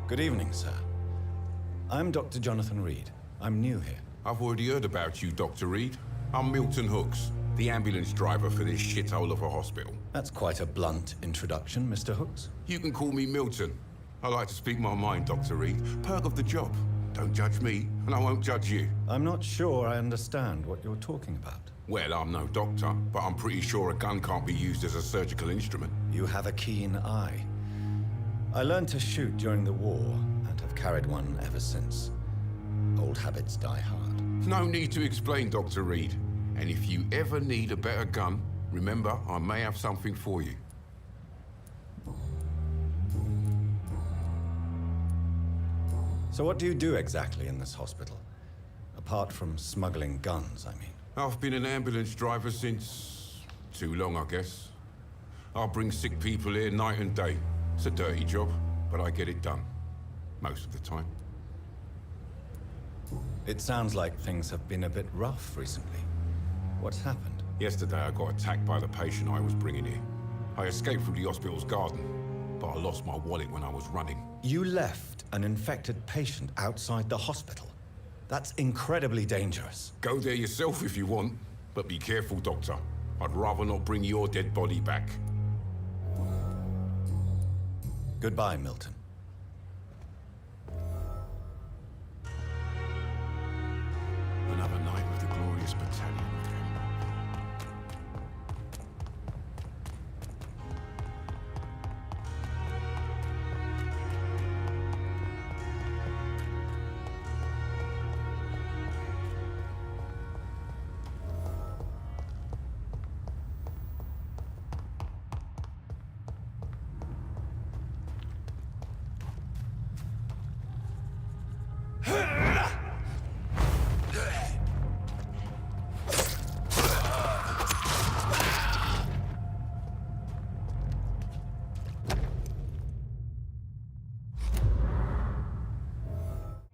Good evening, sir. I'm Dr. Jonathan Reed. I'm new here. I've already heard about you, Dr. Reed. I'm Milton Hooks, the ambulance driver for this shithole of a hospital. That's quite a blunt introduction, Mr. Hooks. You can call me Milton. I like to speak my mind, Dr. Reed. Perk of the job. Don't judge me, and I won't judge you. I'm not sure I understand what you're talking about. Well, I'm no doctor, but I'm pretty sure a gun can't be used as a surgical instrument. You have a keen eye. I learned to shoot during the war, and have carried one ever since. Old habits die hard. No need to explain, Dr. Reed. And if you ever need a better gun, remember, I may have something for you. So what do you do exactly in this hospital? Apart from smuggling guns, I mean. I've been an ambulance driver since... too long, I guess. I'll bring sick people here night and day. It's a dirty job, but I get it done. Most of the time. It sounds like things have been a bit rough recently. What's happened? Yesterday I got attacked by the patient I was bringing here. I escaped through the hospital's garden, but I lost my wallet when I was running. You left an infected patient outside the hospital? That's incredibly dangerous. Go there yourself if you want, but be careful, Doctor. I'd rather not bring your dead body back. Goodbye, Milton. Another night with the glorious battalion.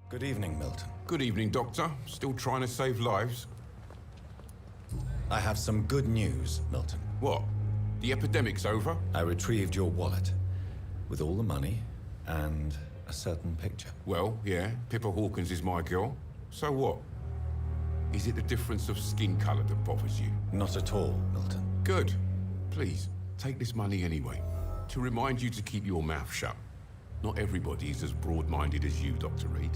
Good evening, Milton. Good evening, Doctor. Still trying to save lives? I have some good news, Milton. What? The epidemic's over? I retrieved your wallet with all the money and a certain picture. Well, yeah, Pippa Hawkins is my girl. So what? Is it the difference of skin color that bothers you? Not at all, Milton. Good. Please, take this money anyway. To remind you to keep your mouth shut. Not everybody is as broad-minded as you, Dr. Reed.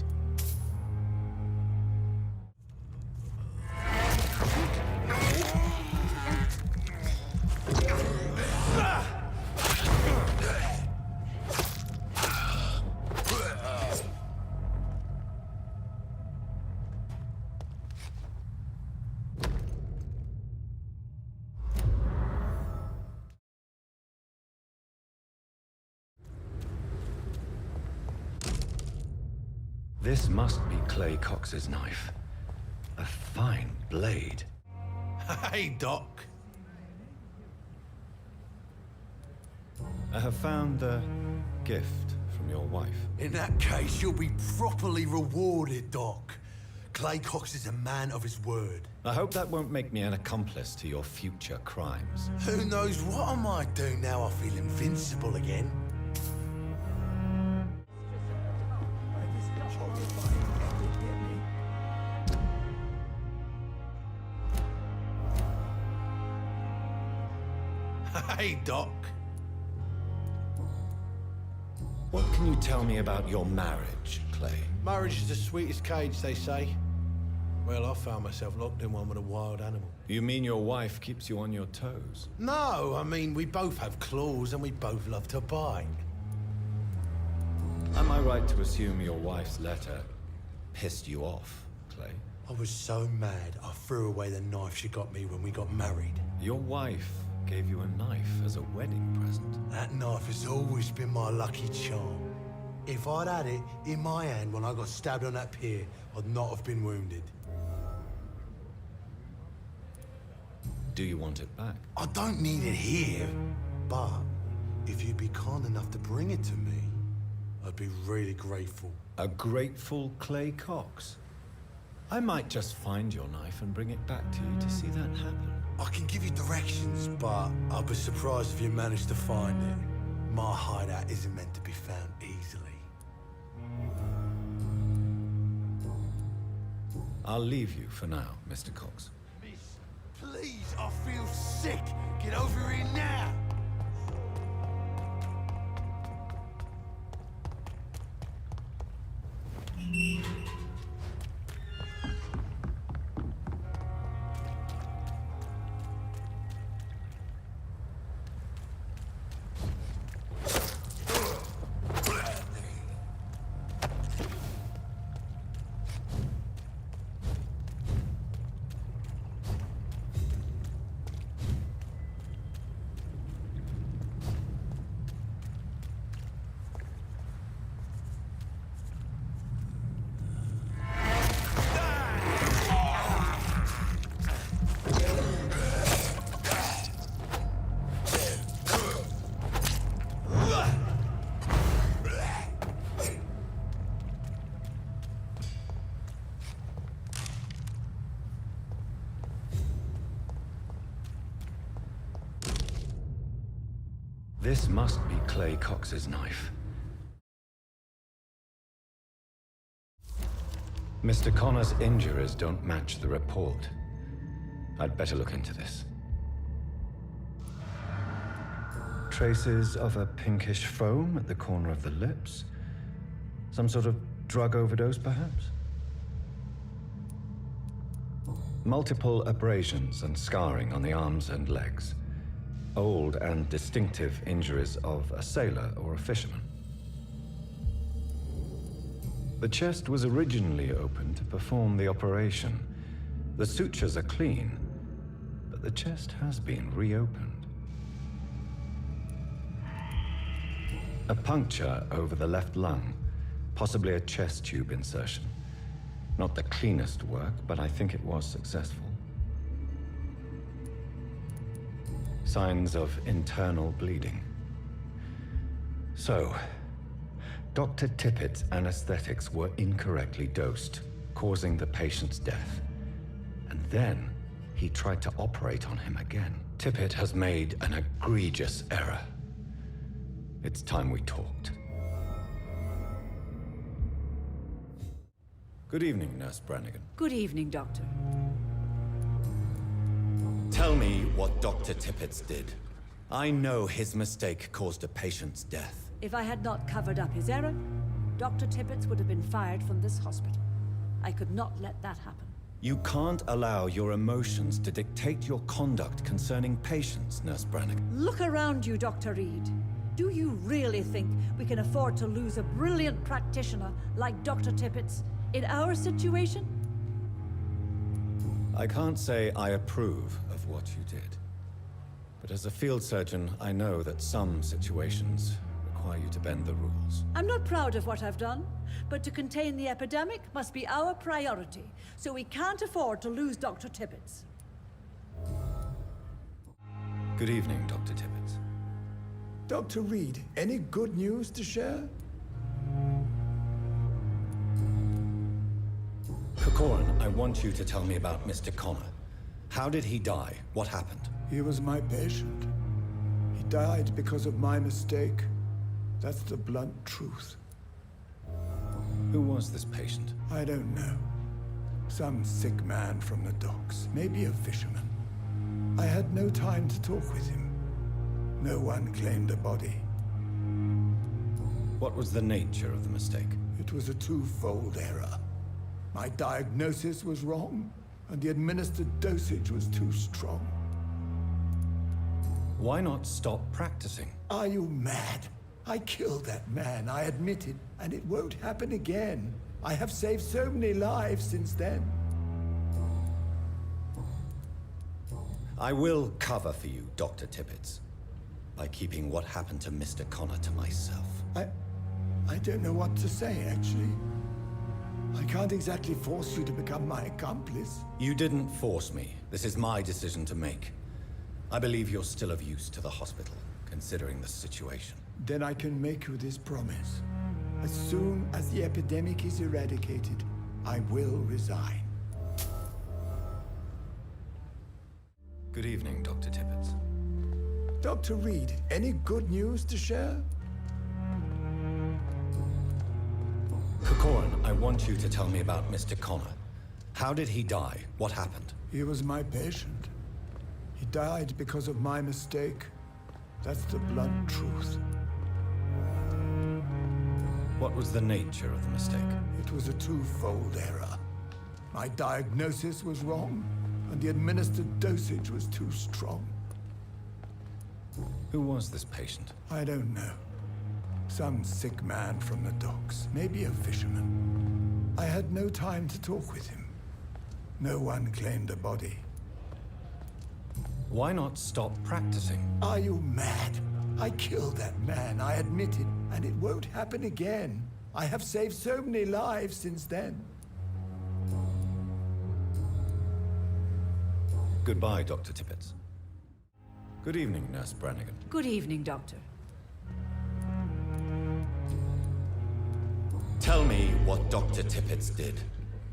This must be Clay Cox's knife. A fine blade. Hey, Doc. I have found the gift from your wife. In that case, you'll be properly rewarded, Doc. Clay Cox is a man of his word. I hope that won't make me an accomplice to your future crimes. Who knows what I might do now I feel invincible again. Hey, Doc. What can you tell me about your marriage, Clay? Marriage is the sweetest cage, they say. Well, I found myself locked in one with a wild animal. You mean your wife keeps you on your toes? No, I mean, we both have claws and we both love to bite. Am I right to assume your wife's letter pissed you off, Clay? I was so mad, I threw away the knife she got me when we got married. Your wife gave you a knife as a wedding present. That knife has always been my lucky charm. If I'd had it in my hand when I got stabbed on that pier, I'd not have been wounded. Do you want it back? I don't need it here, but if you'd be kind enough to bring it to me, I'd be really grateful. A grateful Clay Cox? I might just find your knife and bring it back to you to see that happen. I can give you directions, but I'll be surprised if you manage to find it. My hideout isn't meant to be found easily. I'll leave you for now, Mr. Cox. Miss, please, I feel sick. Get over here now. This must be Clay Cox's knife. Mr. Connor's injuries don't match the report. I'd better look into this. Traces of a pinkish foam at the corner of the lips. Some sort of drug overdose, perhaps? Multiple abrasions and scarring on the arms and legs. Old and distinctive injuries of a sailor or a fisherman. The chest was originally opened to perform the operation. The sutures are clean, but the chest has been reopened. A puncture over the left lung, possibly a chest tube insertion. Not the cleanest work, but I think it was successful. Signs of internal bleeding. So, Dr. Tippett's anesthetics were incorrectly dosed, causing the patient's death. And then, he tried to operate on him again. Tippett has made an egregious error. It's time we talked. Good evening, Nurse Brannigan. Good evening, Doctor. Tell me what Dr. Tippett's did. I know his mistake caused a patient's death. If I had not covered up his error, Dr. Tippett's would have been fired from this hospital. I could not let that happen. You can't allow your emotions to dictate your conduct concerning patients, Nurse Brannigan. Look around you, Dr. Reed. Do you really think we can afford to lose a brilliant practitioner like Dr. Tippett's in our situation? I can't say I approve of what you did. But as a field surgeon, I know that some situations require you to bend the rules. I'm not proud of what I've done, but to contain the epidemic must be our priority, so we can't afford to lose Dr. Tippett's. Good evening, Dr. Tippett's. Dr. Reed, any good news to share? Corcoran, I want you to tell me about Mr. Connor. How did he die? What happened? He was my patient. He died because of my mistake. That's the blunt truth. Who was this patient? I don't know. Some sick man from the docks, maybe a fisherman. I had no time to talk with him. No one claimed a body. What was the nature of the mistake? It was a twofold error. My diagnosis was wrong, and the administered dosage was too strong. Why not stop practicing? Are you mad? I killed that man, I admit it, and it won't happen again. I have saved so many lives since then. I will cover for you, Dr. Tippett's, by keeping what happened to Mr. Connor to myself. I don't know what to say, actually. I can't exactly force you to become my accomplice. You didn't force me. This is my decision to make. I believe you're still of use to the hospital, considering the situation. Then I can make you this promise. As soon as the epidemic is eradicated, I will resign. Good evening, Dr. Tippett's. Dr. Reed, any good news to share? Corcoran, I want you to tell me about Mr. Connor. How did he die? What happened? He was my patient. He died because of my mistake. That's the blunt truth. What was the nature of the mistake? It was a twofold error. My diagnosis was wrong, and the administered dosage was too strong. Who was this patient? I don't know. Some sick man from the docks, maybe a fisherman. I had no time to talk with him. No one claimed a body. Why not stop practicing? Are you mad? I killed that man, I admit it, and it won't happen again. I have saved so many lives since then. Goodbye, Dr. Tippett. Good evening, Nurse Brannigan. Good evening, Doctor. Tell me what Dr. Tippett did.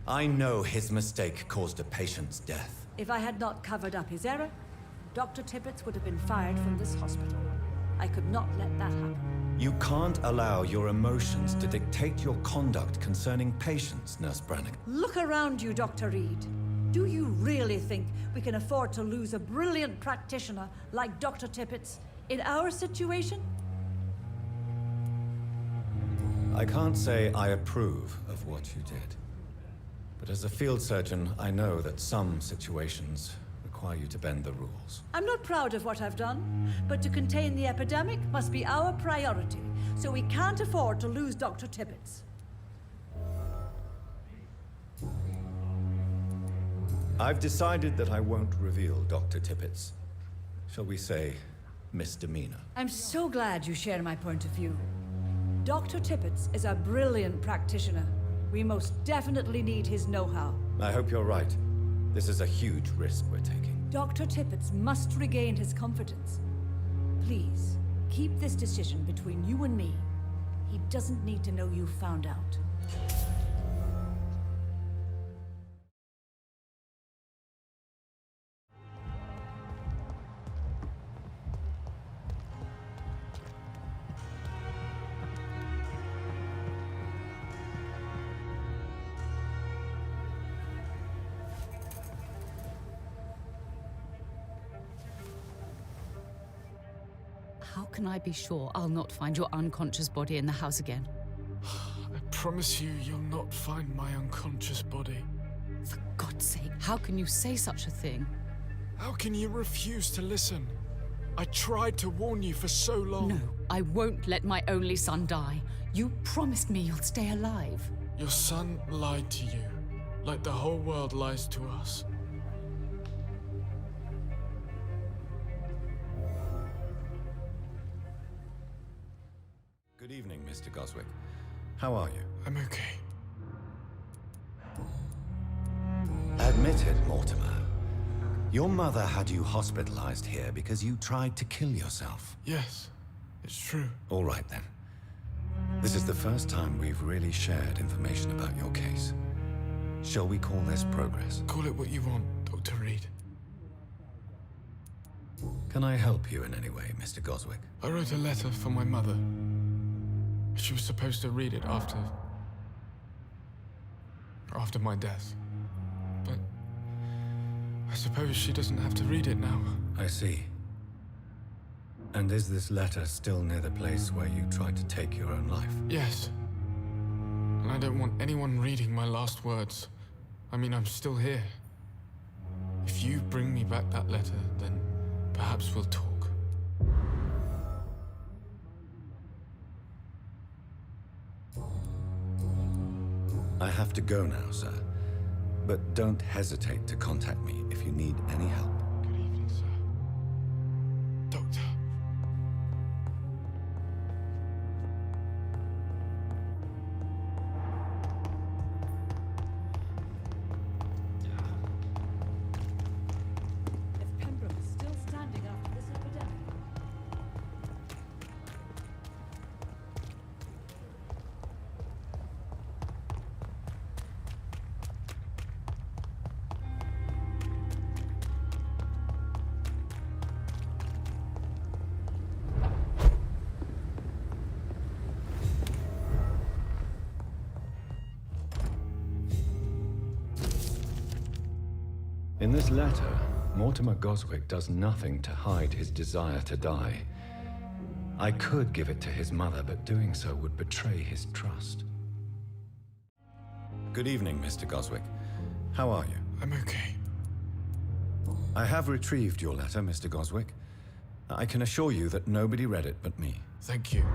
I know his mistake caused a patient's death. If I had not covered up his error, Dr. Tippett would have been fired from this hospital. I could not let that happen. You can't allow your emotions to dictate your conduct concerning patients, Nurse Brannigan. Look around you, Dr. Reed. Do you really think we can afford to lose a brilliant practitioner like Dr. Tippett in our situation? I can't say I approve of what you did. But as a field surgeon, I know that some situations require you to bend the rules. I'm not proud of what I've done, but to contain the epidemic must be our priority, so we can't afford to lose Dr. Tippett. I've decided that I won't reveal Dr. Tippett's, shall we say, misdemeanor. I'm so glad you share my point of view. Dr. Tippett is a brilliant practitioner. We most definitely need his know-how. I hope you're right. This is a huge risk we're taking. Dr. Tippett must regain his confidence. Please, keep this decision between you and me. He doesn't need to know you found out. How can I be sure I'll not find your unconscious body in the house again? I promise you, you'll not find my unconscious body. For God's sake, how can you say such a thing? How can you refuse to listen? I tried to warn you for so long. No, I won't let my only son die. You promised me you'll stay alive. Your son lied to you, like the whole world lies to us. Good evening, Mr. Goswick. How are you? I'm okay. Admit it, Mortimer. Your mother had you hospitalized here because you tried to kill yourself. Yes, it's true. All right, then. This is the first time we've really shared information about your case. Shall we call this progress? Call it what you want, Dr. Reed. Can I help you in any way, Mr. Goswick? I wrote a letter for my mother. She was supposed to read it after my death. But I suppose she doesn't have to read it now. I see. And is this letter still near the place where you tried to take your own life? Yes. And I don't want anyone reading my last words. I mean, I'm still here. If you bring me back that letter, then perhaps we'll talk. I have to go now, sir. But don't hesitate to contact me if you need any help. Good evening, sir. Doctor. If Pembroke is still standing after this epidemic, In this letter, Mortimer Goswick does nothing to hide his desire to die. I could give it to his mother, but doing so would betray his trust. Good evening, Mr. Goswick. How are you? I'm okay. I have retrieved your letter, Mr. Goswick. I can assure you that nobody read it but me. Thank you.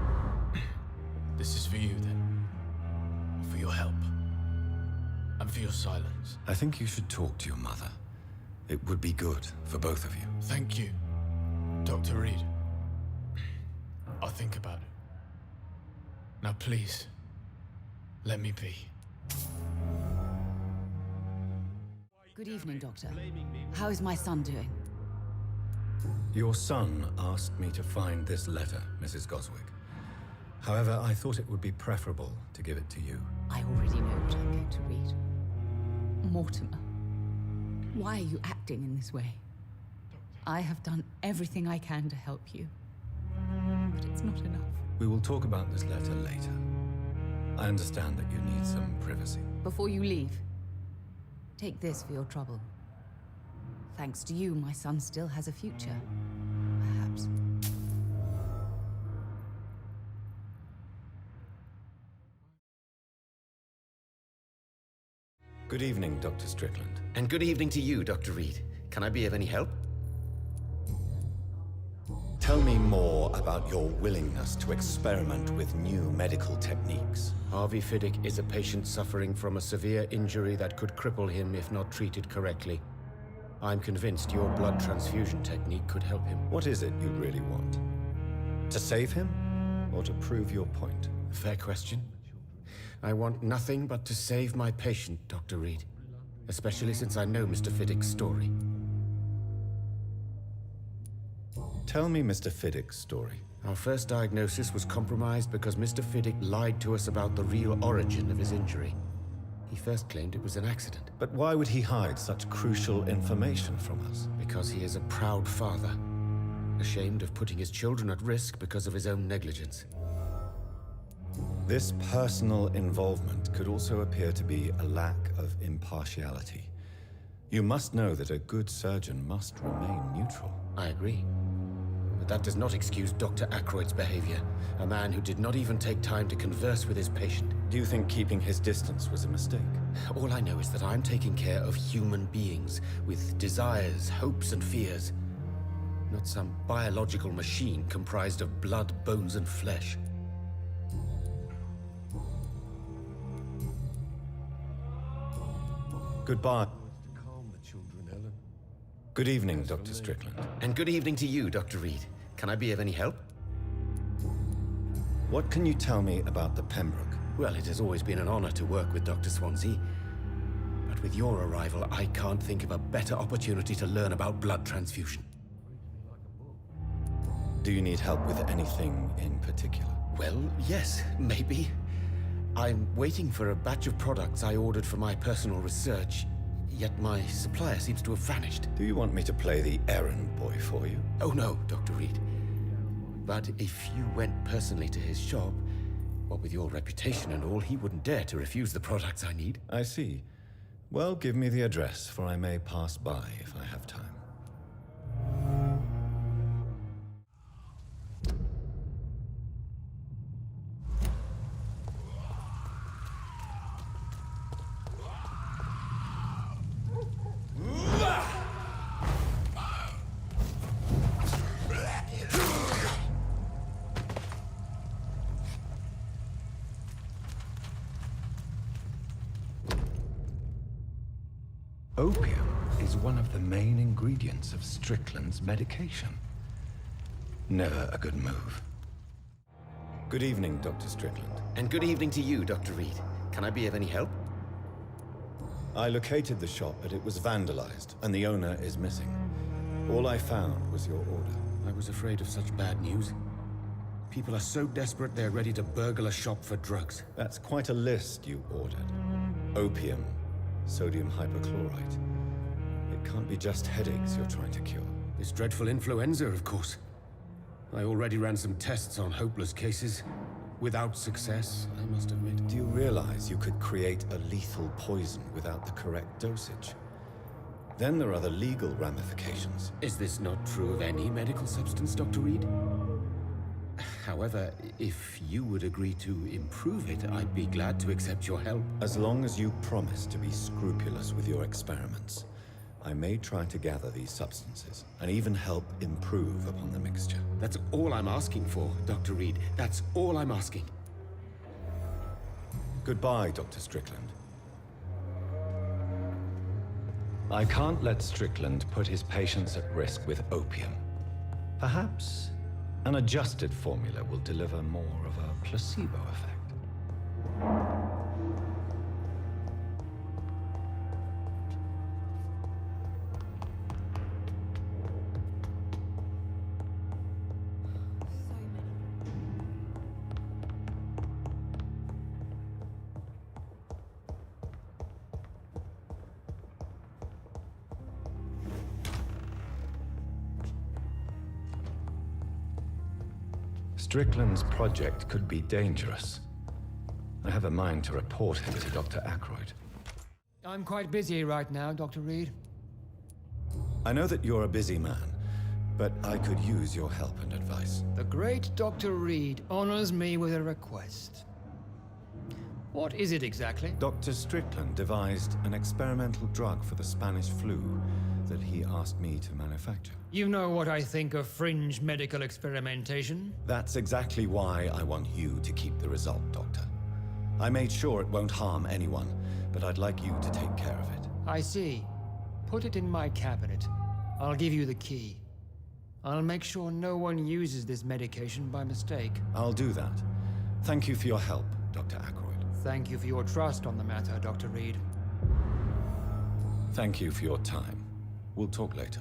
This is for you, then. For your help. And for your silence. I think you should talk to your mother. It would be good for both of you. Thank you, Dr. Reed. I'll think about it. Now please, let me be. Good evening, Doctor. How is my son doing? Your son asked me to find this letter, Mrs. Goswick. However, I thought it would be preferable to give it to you. I already know what I'm going to read. Mortimer, why are you acting in this way? I have done everything I can to help you, but it's not enough. We will talk about this letter later. I understand that you need some privacy. Before you leave, take this for your trouble. Thanks to you, my son still has a future. Perhaps. Good evening, Dr. Strickland. And good evening to you, Dr. Reed. Can I be of any help? Tell me more about your willingness to experiment with new medical techniques. Harvey Fiddick is a patient suffering from a severe injury that could cripple him if not treated correctly. I'm convinced your blood transfusion technique could help him. What is it you really want? To save him, or to prove your point? Fair question. I want nothing but to save my patient, Dr. Reed. Especially since I know Mr. Fiddick's story. Tell me Mr. Fiddick's story. Our first diagnosis was compromised because Mr. Fiddick lied to us about the real origin of his injury. He first claimed it was an accident. But why would he hide such crucial information from us? Because he is a proud father, ashamed of putting his children at risk because of his own negligence. This personal involvement could also appear to be a lack of impartiality. You must know that a good surgeon must remain neutral. I agree. But that does not excuse Dr. Aykroyd's behavior, a man who did not even take time to converse with his patient. Do you think keeping his distance was a mistake? All I know is that I'm taking care of human beings with desires, hopes, and fears. Not some biological machine comprised of blood, bones, and flesh. Goodbye. Good evening, Dr. Strickland. And good evening to you, Dr. Reed. Can I be of any help? What can you tell me about the Pembroke? Well, it has always been an honor to work with Dr. Swansea. But with your arrival, I can't think of a better opportunity to learn about blood transfusion. Do you need help with anything in particular? Well, yes, maybe. I'm waiting for a batch of products I ordered for my personal research, yet my supplier seems to have vanished. Do you want me to play the errand boy for you? Oh no, Dr. Reed. But if you went personally to his shop, what with your reputation and all, he wouldn't dare to refuse the products I need. I see. Well, give me the address, for I may pass by if I have time. Opium is one of the main ingredients of Strickland's medication. Never a good move. Good evening, Dr. Strickland. And good evening to you, Dr. Reed. Can I be of any help? I located the shop, but it was vandalized, and the owner is missing. All I found was your order. I was afraid of such bad news. People are so desperate they're ready to burgle a shop for drugs. That's quite a list you ordered. Opium, sodium hypochlorite. It can't be just headaches you're trying to cure. This dreadful influenza, of course. I already ran some tests on hopeless cases. Without success, I must admit. Do you realize you could create a lethal poison without the correct dosage? Then there are the legal ramifications. Is this not true of any medical substance, Dr. Reed? However, if you would agree to improve it, I'd be glad to accept your help. As long as you promise to be scrupulous with your experiments, I may try to gather these substances and even help improve upon the mixture. That's all I'm asking for, Dr. Reed. That's all I'm asking. Goodbye, Dr. Strickland. I can't let Strickland put his patients at risk with opium. Perhaps an adjusted formula will deliver more of a placebo effect. Strickland's project could be dangerous. I have a mind to report him to Dr. Ackroyd. I'm quite busy right now, Dr. Reed. I know that you're a busy man, but I could use your help and advice. The great Dr. Reed honors me with a request. What is it exactly? Dr. Strickland devised an experimental drug for the Spanish flu that he asked me to manufacture. You know what I think of fringe medical experimentation? That's exactly why I want you to keep the result, Doctor. I made sure it won't harm anyone, but I'd like you to take care of it. I see. Put it in my cabinet. I'll give you the key. I'll make sure no one uses this medication by mistake. I'll do that. Thank you for your help, Dr. Ackroyd. Thank you for your trust on the matter, Dr. Reed. Thank you for your time. We'll talk later.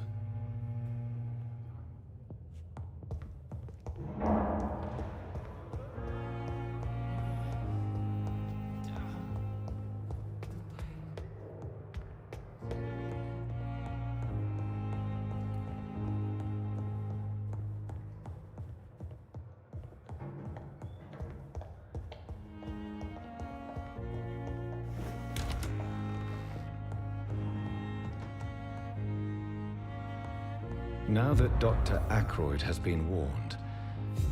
Now that Dr. Ackroyd has been warned,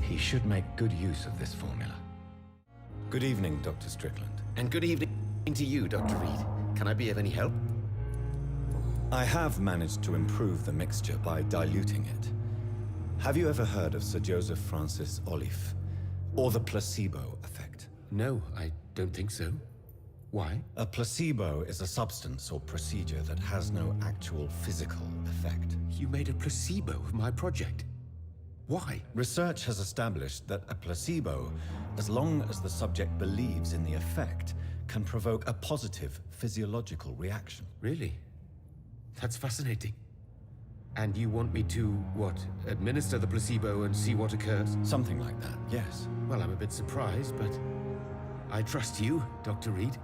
he should make good use of this formula. Good evening, Dr. Strickland. And good evening to you, Dr. Reed. Can I be of any help? I have managed to improve the mixture by diluting it. Have you ever heard of Sir Joseph Francis Olive, or the placebo effect? No, I don't think so. Why? A placebo is a substance or procedure that has no actual physical effect. You made a placebo of my project. Why? Research has established that a placebo, as long as the subject believes in the effect, can provoke a positive physiological reaction. Really? That's fascinating. And you want me to, what, administer the placebo and see what occurs? Something like that, yes. Well, I'm a bit surprised, but I trust you, Dr. Reed.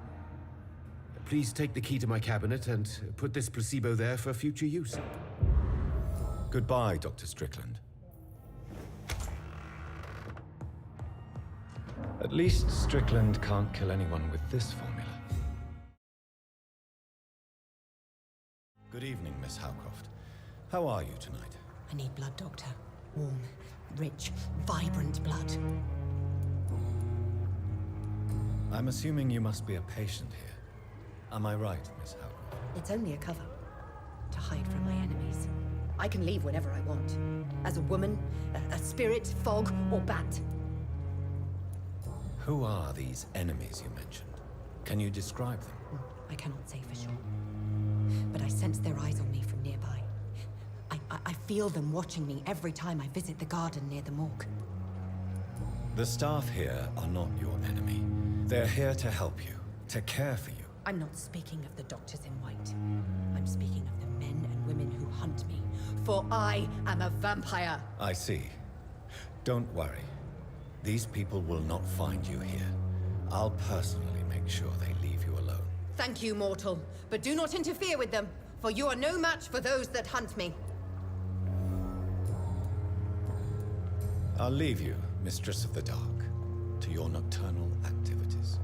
Please take the key to my cabinet and put this placebo there for future use. Goodbye, Dr. Strickland. At least Strickland can't kill anyone with this formula. Good evening, Miss Howcroft. How are you tonight? I need blood, Doctor. Warm, rich, vibrant blood. I'm assuming you must be a patient here. Am I right, Miss Howcroft? It's only a cover. To hide from my enemies. I can leave whenever I want. As a woman, a spirit, fog, or bat. Who are these enemies you mentioned? Can you describe them? I cannot say for sure. But I sense their eyes on me from nearby. I feel them watching me every time I visit the garden near the morgue. The staff here are not your enemy. They're here to help you, to care for you. I'm not speaking of the doctors in white. I'm speaking of the men and women who hunt me. For I am a vampire. I see. Don't worry. These people will not find you here. I'll personally make sure they leave you alone. Thank you, mortal. But do not interfere with them, for you are no match for those that hunt me. I'll leave you, Mistress of the Dark, to your nocturnal activities.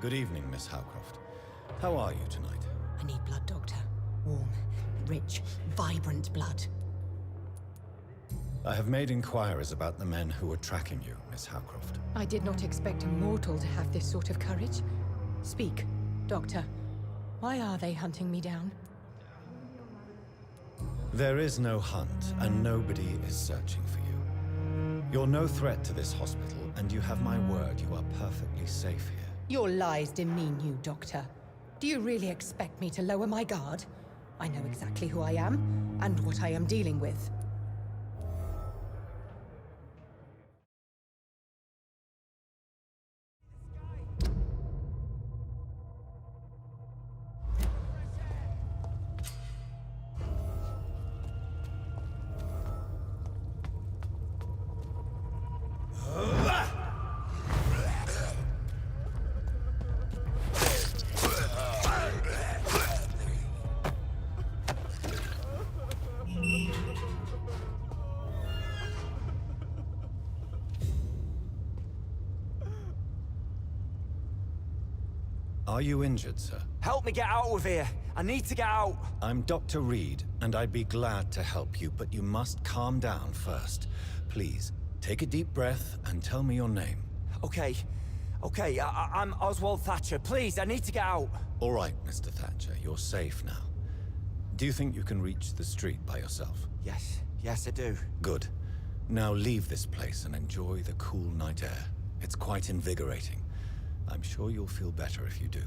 Good evening, Miss Howcroft. How are you tonight? I need blood, Doctor. Warm, rich, vibrant blood. I have made inquiries about the men who were tracking you, Miss Howcroft. I did not expect a mortal to have this sort of courage. Speak, Doctor. Why are they hunting me down? There is no hunt, and nobody is searching for you. You're no threat to this hospital, and you have my word you are perfectly safe here. Your lies demean you, Doctor. Do you really expect me to lower my guard? I know exactly who I am, and what I am dealing with. Are you injured, sir? Help me get out of here. I need to get out. I'm Dr. Reed, and I'd be glad to help you, but you must calm down first. Please, take a deep breath and tell me your name. Okay. I'm Oswald Thatcher. Please, I need to get out. All right, Mr. Thatcher, you're safe now. Do you think you can reach the street by yourself? Yes, I do. Good. Now leave this place and enjoy the cool night air. It's quite invigorating. I'm sure you'll feel better if you do.